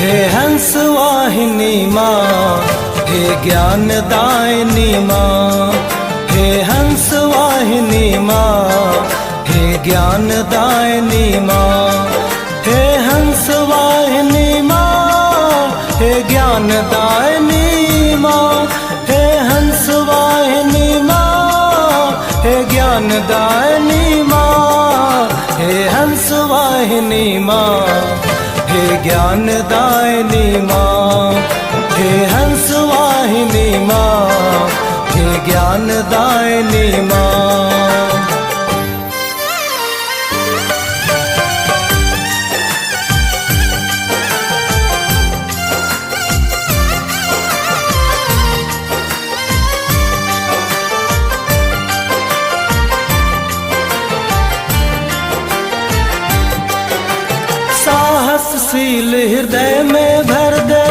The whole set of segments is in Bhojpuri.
हे हंस वाहिनी माँ, हे ज्ञानदायिनी माँ, हे हंस वाहिनी माँ, हे ज्ञानदायिनी माँ, हे हंस वाहिनी माँ, हे ज्ञानदायिनी माँ, हे हंस वाहिनी माँ, हे ज्ञानदायिनी माँ, हे हंस वाहिनी माँ, हे ज्ञानदायिनी माँ, हे हंस वाहिनी माँ, हे ज्ञानदायिनी माँ। साहसशील हृदय में भर दे,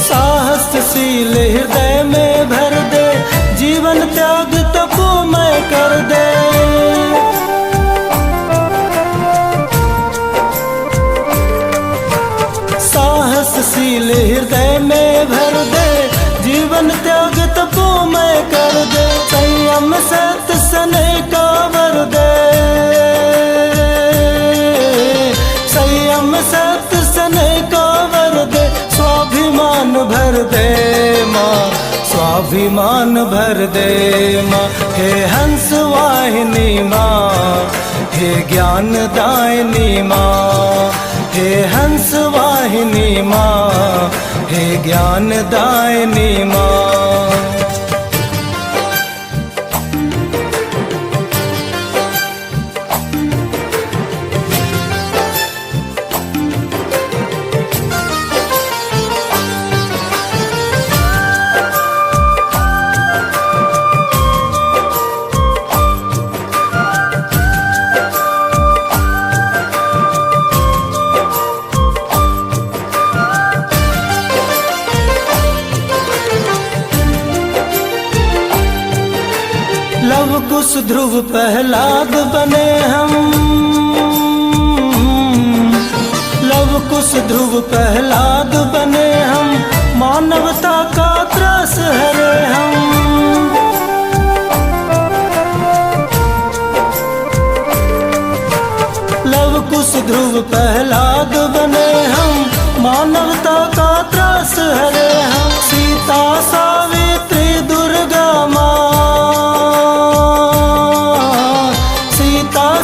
साहसशील हृदय में भर दे, जीवन त्याग तपोमय कर दे। साहसशील हृदय में भर दे, जीवन त्याग तपोमय कर दे। संयम सत स्नेह का वर दे, संयम सत स्नेह का वर दे। स्वाभिमान भर दे माँ, स्वाभिमान भर दे माँ, हे हंस वाहिनी माँ, हे ज्ञानदायिनी माँ, हे हंस वाहिनी माँ, हे ज्ञानदायिनी माँ। लव कुश ध्रुव प्रहलाद बने हम, लव कुश ध्रुव प्रहलाद बने हम, मानवता का त्रास हरे हम। लव कुश ध्रुव प्रहलाद बने हम, मानवता का त्रास हरे हम। सीता सावित्री दुर्गा माँ,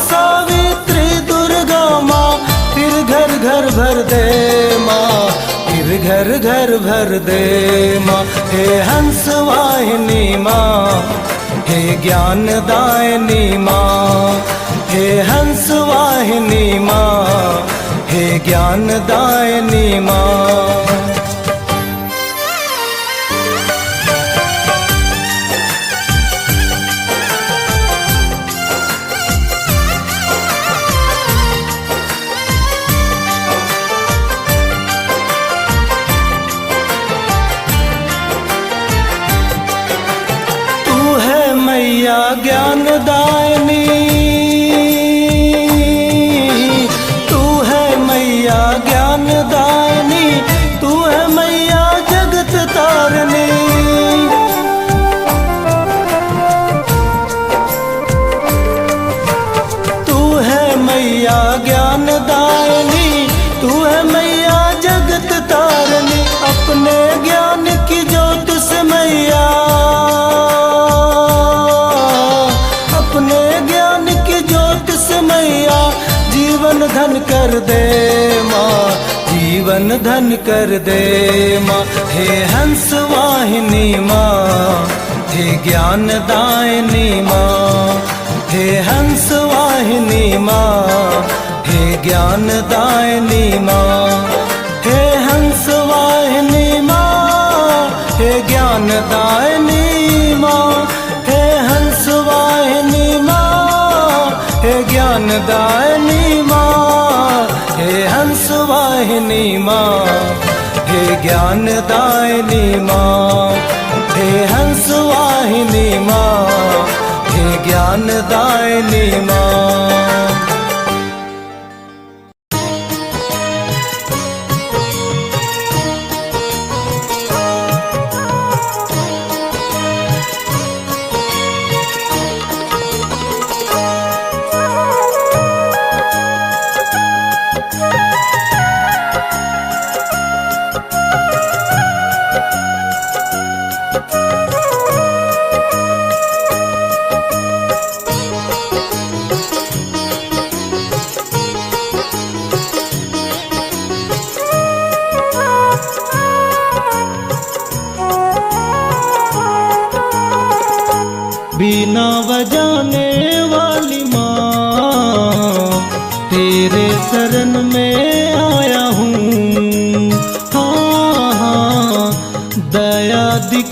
सावित्री दुर्गा माँ, फिर घर घर भर दे माँ, फिर घर घर भर दे माँ, हे हंस वाहिनी माँ, हे ज्ञानदायिनी माँ, हे हंस वाहिनी माँ, हे ज्ञानदायिनी माँ। मैया ज्ञानदायिनी, तू है मैया ज्ञानदायिनी, तू है मैया जगत तारिणी। तू है मैया ज्ञानदायिनी, तू है मैया जगत तारिणी। अपने ज्ञान की ज्योत से मैया, अपने ज्ञान की ज्योत से मैया, जीवन धन कर दे माँ, जीवन धन कर दे माँ, हे हंस वाहिनी माँ, हे ज्ञानदायिनी माँ, हे हंस वाहिनी माँ, हे ज्ञानदायिनी माँ, हे हंस वाहिनी माँ, हे ज्ञानदायिनी माँ, हे हंस वाहिनी माँ, हे ज्ञानदायिनी माँ, हे हंस वाहिनी माँ, हे ज्ञानदायिनी माँ, हे हंस वाहिनी माँ, हे ज्ञानदायिनी माँ।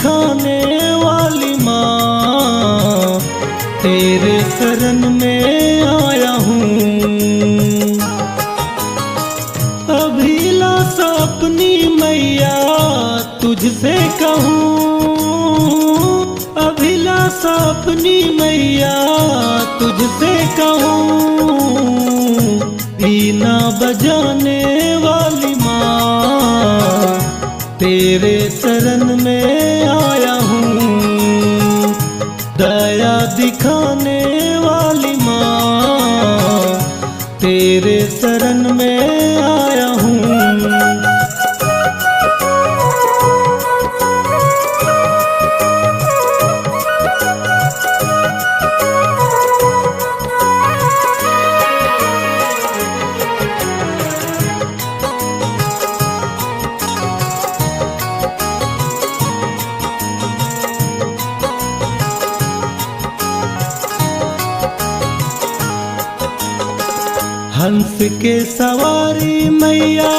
दिखाने वाली माँ, तेरे शरण में आया हूँ। अभिलाषा अपनी मैया तुझसे कहूँ, अभिलाषा अपनी मैया तुझसे कहूँ। बीना बजाने वाली माँ, तेरे शरण में आया हूँ। दया दिखाने वाली माँ, तेरे शरण में आया हूँ। हंस के सवारी मैया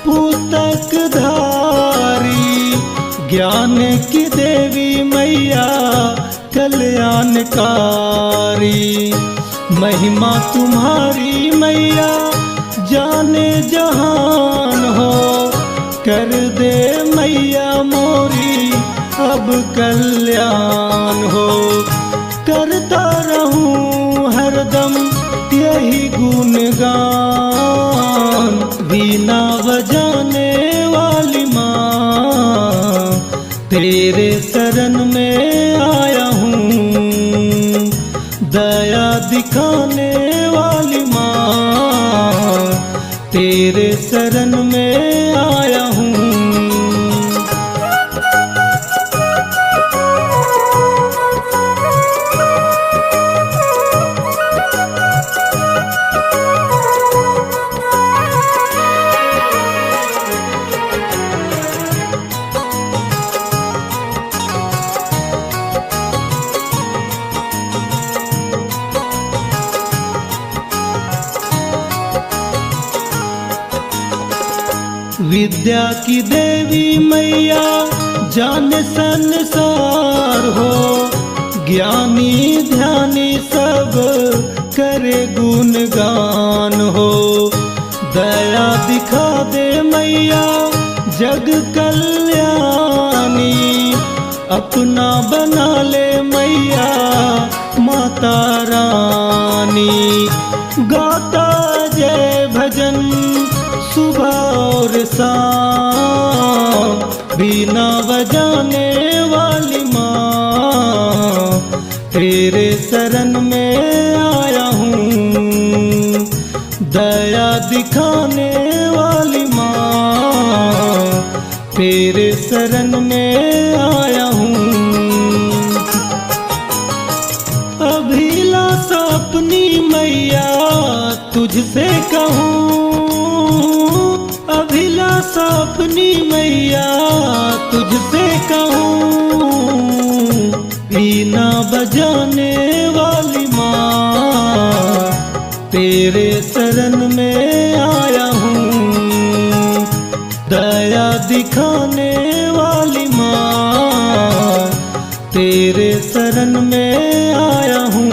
पुस्तक धारी, ज्ञान की देवी मैया कल्याणकारी। महिमा तुम्हारी मैया जाने जहान हो, कर दे मैया मोरी अब कल्याण हो। करता रहूं हरदम यही गुणगान, बीना बजाने वाली माँ, तेरे शरण में आया हूँ। दया दिखाने वाली माँ, तेरे शरण में आया हूँ। विद्या की देवी मैया जाने संसार हो, ज्ञानी ध्यानी सब करे गुणगान हो। दया दिखा दे मैया जग कल्याणी, अपना बना ले मैया माता रानी। गाता जय भजन सुबह और शाम, बीना बजाने वाली माँ, तेरे शरण में आया हूँ। दया दिखाने वाली माँ, तेरे शरण में आया हूँ। अभिलाषा अपनी मैया तुझसे कहूँ, अभिलाषा अपनी मैया तुझसे कहूँ। बीना बजाने वाली माँ, तेरे शरण में आया हूँ। दया दिखाने वाली माँ, तेरे शरण में आया हूँ।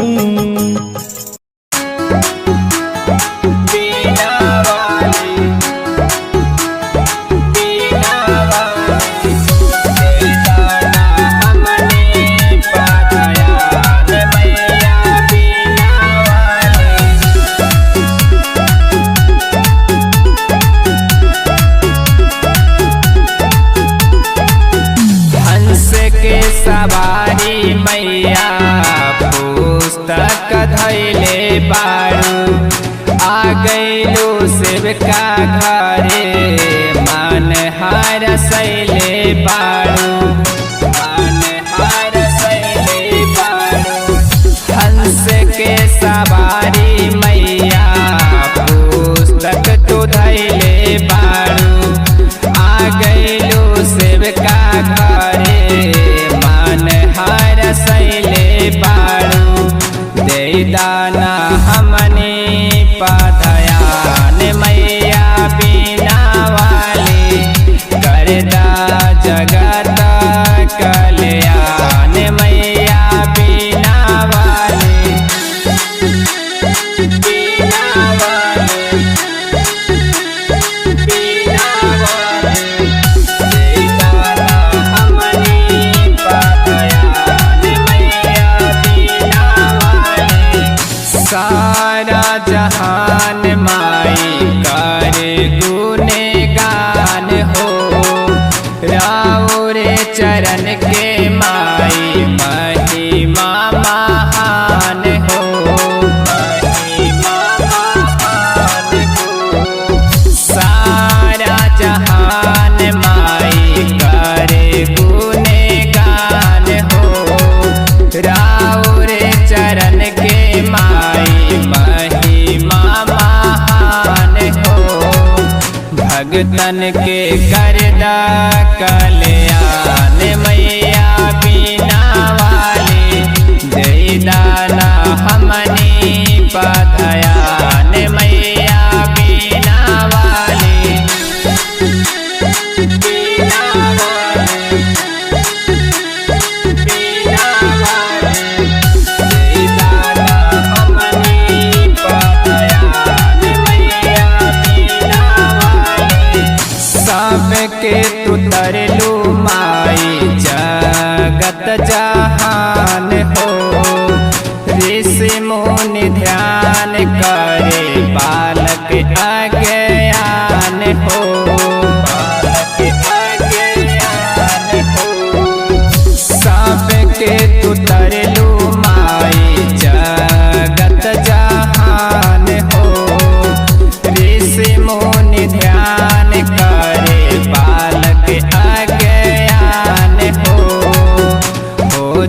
सवारी मैया पुस्तक धैले बारू, आ गईलू सेवका घरे मन हार सैले बारू, मन हार सैले बारू। हंस के सवारी मैया पुस्तक तो धैले बारू, आ गईलू सेवका घरे हार सैले बारू। दे दाना हमने पधयान मैया बीना वाली, करदा जगत बीना वाले बीना वाले दीदाना हमनी पदयान मैया बीना वाले। सारा जहान माई करे गुने गान हो, राउर चरण के माई महिमा महान हो, महिमा महान हो। सारा जहान माई करे गुने गान हो, राउर चरण के माई महिमा महान हो। भगतन के करदा कल्याण मैया बीना वाले दीदाना हमनी पदयान मैया बीना वाले बीना वाले बीना वाले दीदाना हमनी पदयान मैया बीना वाले। सबके तू तरलू माई जगत जहान हो, ऋषि मुनि ध्यान करे बालक अज्ञान हो, बालक अज्ञान हो। सबके तू तरलू माई जगत जहान हो, ऋषि मुनि ध्यान करे बालक अज्ञान हो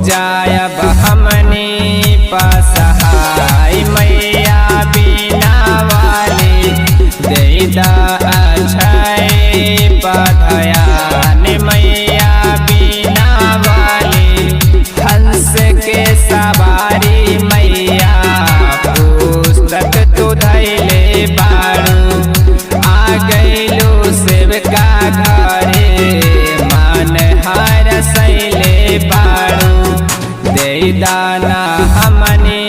जायब हमनी पसहाय मैया बीना वाले दीदा अक्षय पदयान मैया बीना वाले। हंस के सवारी मैया पुस्तक तू धैले बारू, आ गइलू सेवका घरे मन हर सैले बारू दीदाना हमनी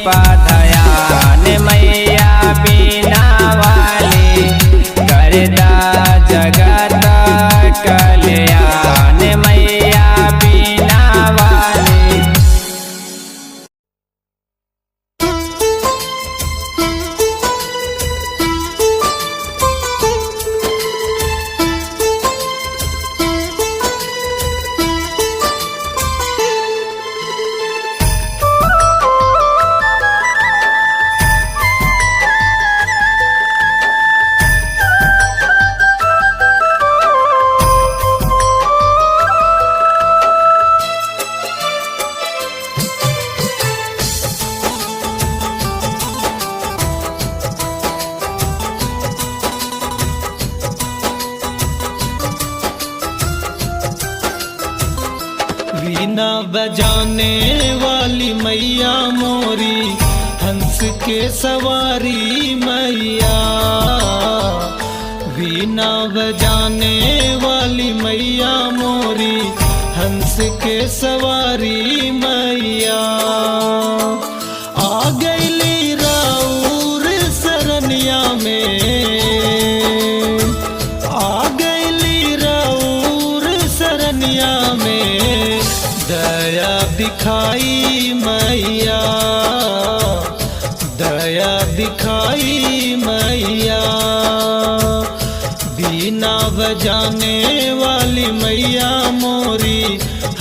पदयान मैया बीना वाले करदा जगत कल्याण मैया बीना वाले। वीणा बजाने वाली मैया मोरी, हंस के सवारी मैया। वीणा बजाने वाली मैया मोरी, हंस के सवारी मैया। आ गईली राउर सरनिया में, आ गईली राउर सरनिया में, दया दिखाई मैया, दया दिखाई मैया। बीना बजाने वाली मैया मोरी,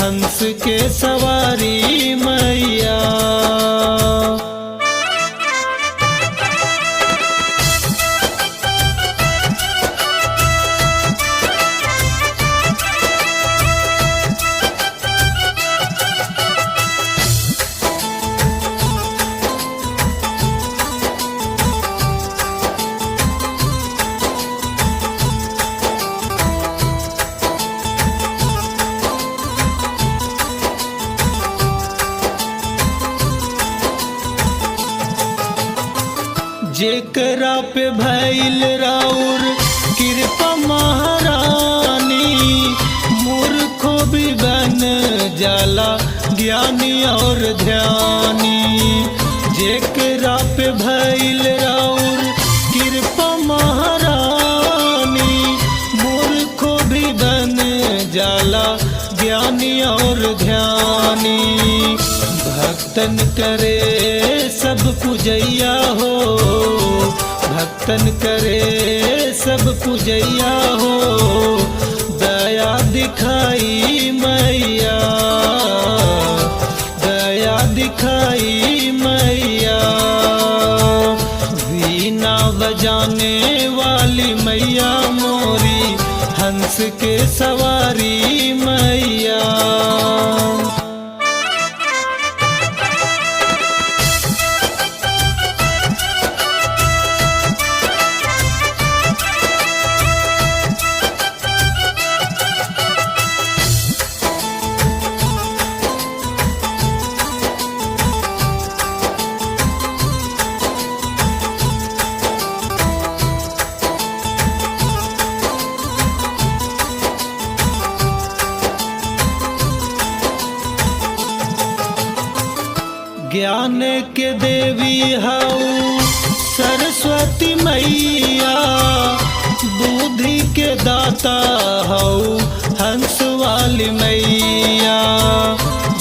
हंस के सवारी मैया। जेकरा पे भइल राउर कृपा महारानी, मूर्खो भी बन जाला ज्ञानी और ध्यानी। जेकरा पे भइल राउर कृपा महारानी, मूर्खो भी बन जाला ज्ञानी और ध्यानी। भक्तन करे सब पूजैया हो, भक्तन करे सब पूजैया हो, दया दिखाई मैया, दया दिखाई मैया। वीणा बजाने वाली मैया मोरी, हंस के सवारी मैया। ज्ञान के देवी हऊ सरस्वती मैया, बुद्धि के दाता हऊ हंस वाली मैया।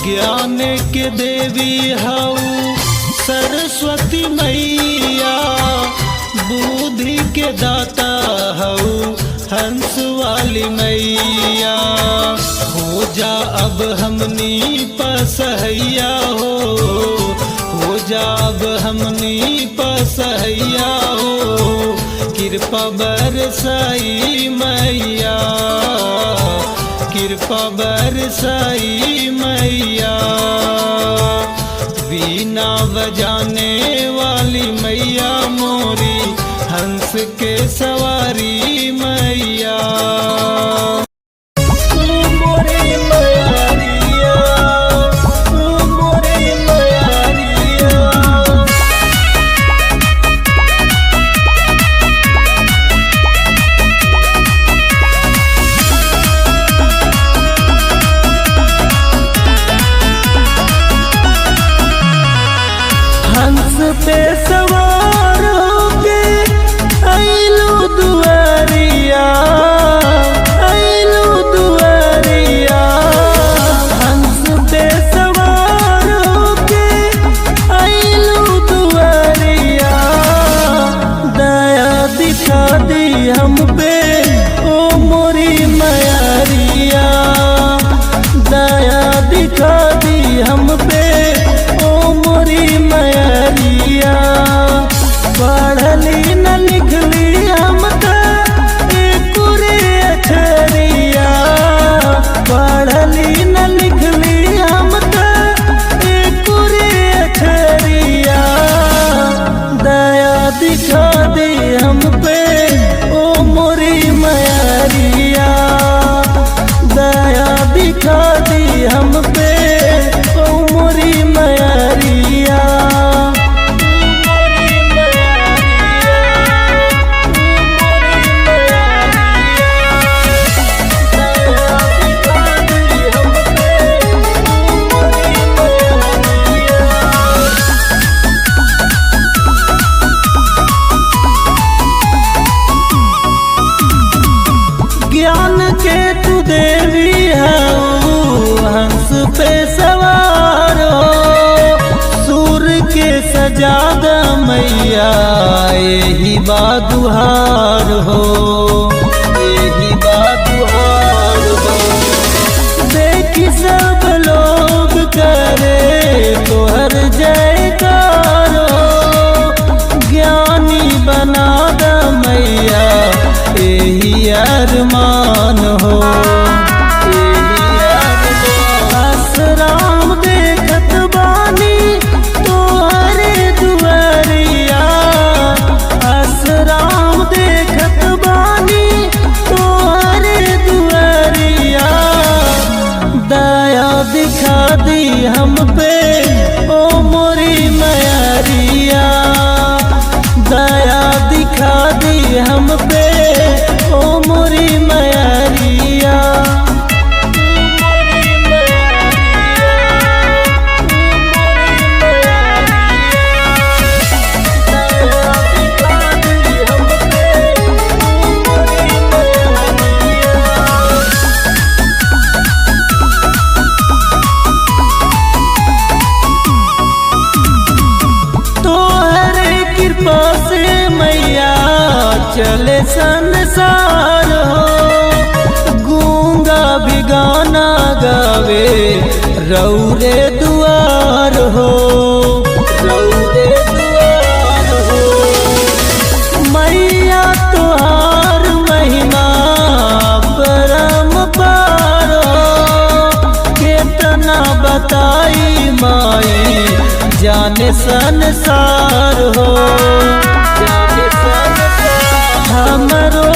ज्ञान के देवी हऊ सरस्वती मैया, बुद्धि के दाता हऊ हंस वाली मैया। हो जा अब हमनी पसहैया हो जा अब हमनी पसहैया हो, कृपा बरसाई मैया, कृपा बरसाई मैया। वीणा बजाने वाली मैया मोरी, हंस के सवारी मैया। हंस पे सवार होके आइलू दुआरिया, आइलू दुआरिया। हंस पे सवार होके आइलू दुआरिया, दया दिखा दी हम पे ओ मोरी मयारिया, दया दिखा दी हम पे ओ मोरी मयारिया। पढ़ली न लिखली हम रे अक्षरिया, पढ़ली न लिखली हम रे अक्षरिया। दया दिखा दे हम पे ओ मोरी मयारिया, दया दिखा दी हम पे ओ मोरी मयारिया। ज्ञान के तू देवी है हंस पे सवार हो, सूर के सजाद मैया यही बादुहार हो, यही बादुहार हो। देखी सब लोग करे तोहर जयकार हो, ज्ञानी बना द मैया यही अरमान हो, यही अरमान। आसराम देखत बानी तोहरे दुआरिया, आसराम देखत बानी चले संसार हो, गूंगा भी गाना गावे रौरे दुआर हो, रौरे दुआर हो। मैया तुहार महिमा परम पार हो, केतना बताई माई जाने संसार हो, जाने संसार। हमरो